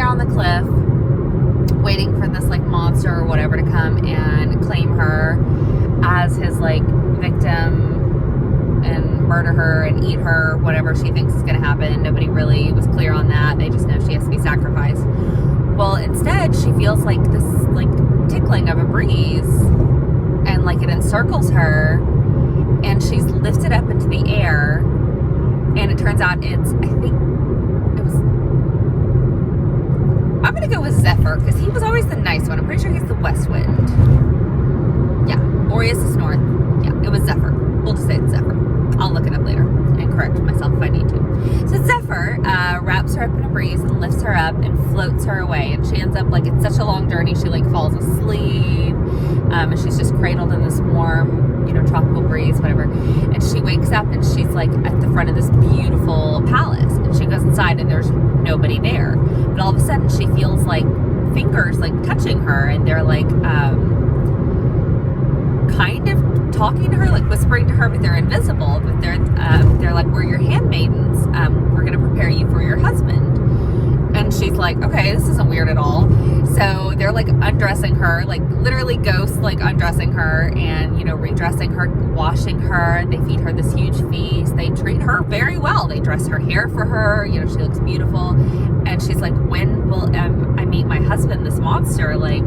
there on the cliff waiting for this like monster or whatever to come and claim her as his like victim and murder her and eat her, whatever she thinks is going to happen. Nobody really was clear on that. They just know she has to be sacrificed. Well, instead, she feels like this like tickling of a breeze, and like it encircles her, and she's lifted up into the air, and it turns out it's, I think it was, I'm going to go with Zephyr, because he was always the nice one. I'm pretty sure he's the west wind. Yeah, Boreas is north. Yeah, it was Zephyr. We'll just say it's Zephyr. I'll look it up later and correct myself if I need to. So Zephyr wraps her up in a breeze and lifts her up and floats her away. And she ends up, like, it's such a long journey, she, like, falls asleep. And she's just cradled in this warm, you know, tropical breeze, whatever. And she wakes up and she's, like, at the front of this beautiful palace. And she goes inside and there's nobody there. But all of a sudden she feels, like, fingers, like, touching her. And they're, like, kind of talking to her, like whispering to her, but they're invisible. But they're like, we're your handmaidens. We're gonna prepare you for your husband. And she's like, okay, this isn't weird at all. So they're like undressing her, like literally ghosts, like undressing her and, you know, redressing her, washing her. They feed her this huge feast. They treat her very well. They dress her hair for her. You know, she looks beautiful. And she's like, when will I meet my husband, this monster? Like,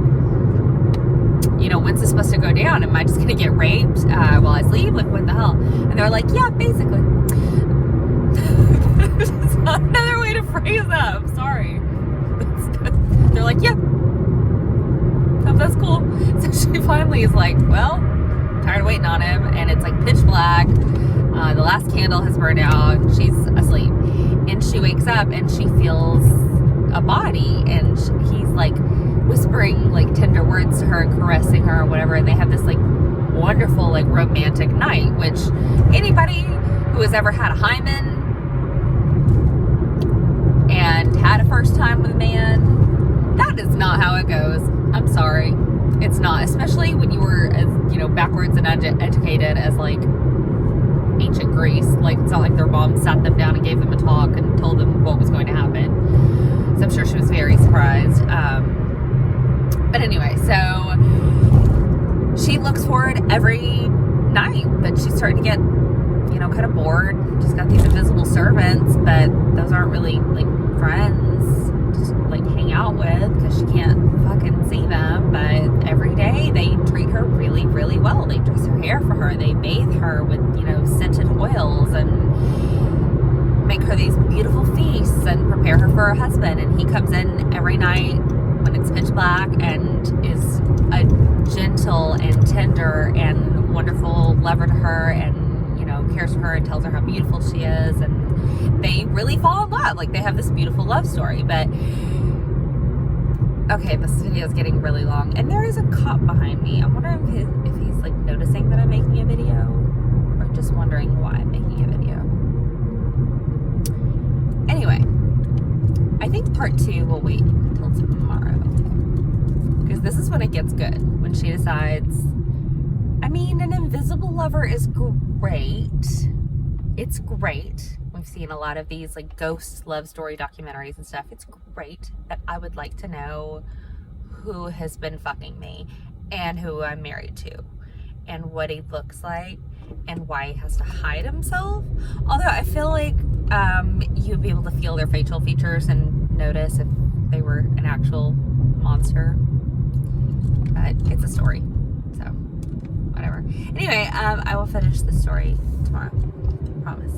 you know, when's this supposed to go down? Am I just gonna get raped while I sleep? Like, what the hell? And they're like, yeah, basically. It's not another way to phrase that. I'm sorry. They're like, yeah. Oh, that's cool. So she finally is like, well, I'm tired of waiting on him. And it's like pitch black. The last candle has burned out. She's asleep. And she wakes up and she feels a body. And he's like whispering like tender words to her and caressing her or whatever, and they have this like wonderful like romantic night, which anybody who has ever had a hymen and had a first time with a man, that is not how it goes. I'm sorry, it's not, especially when you were as, you know, backwards and educated as like ancient Greece. Like, it's not like their mom sat them down and gave them a talk and told them what was going to happen. So I'm sure she was very surprised. But anyway, so she looks forward every night, but she's starting to get, you know, kind of bored. She's got these invisible servants, but those aren't really like friends to like hang out with because she can't fucking see them. But every day they treat her really, really well. They dress her hair for her. They bathe her with, you know, scented oils and make her these beautiful feasts and prepare her for her husband. And he comes in every night when it's pitch black and is a gentle and tender and wonderful lover to her, and, you know, cares for her and tells her how beautiful she is, and they really fall in love. Like, they have this beautiful love story. But okay, this video is getting really long, and there is a cop behind me. I'm wondering if he's like noticing that I'm making a video, or just wondering why I'm making a video. Anyway, I think part 2 will wait until tomorrow, because this is when it gets good, when she decides, I mean, an invisible lover is great. It's great. We've seen a lot of these like ghost love story documentaries and stuff. It's great, but I would like to know who has been fucking me and who I'm married to and what he looks like and why he has to hide himself. Although I feel like you'd be able to feel their facial features and notice if they were an actual monster. But it's a story, so whatever. Anyway, I will finish the story tomorrow. Promise.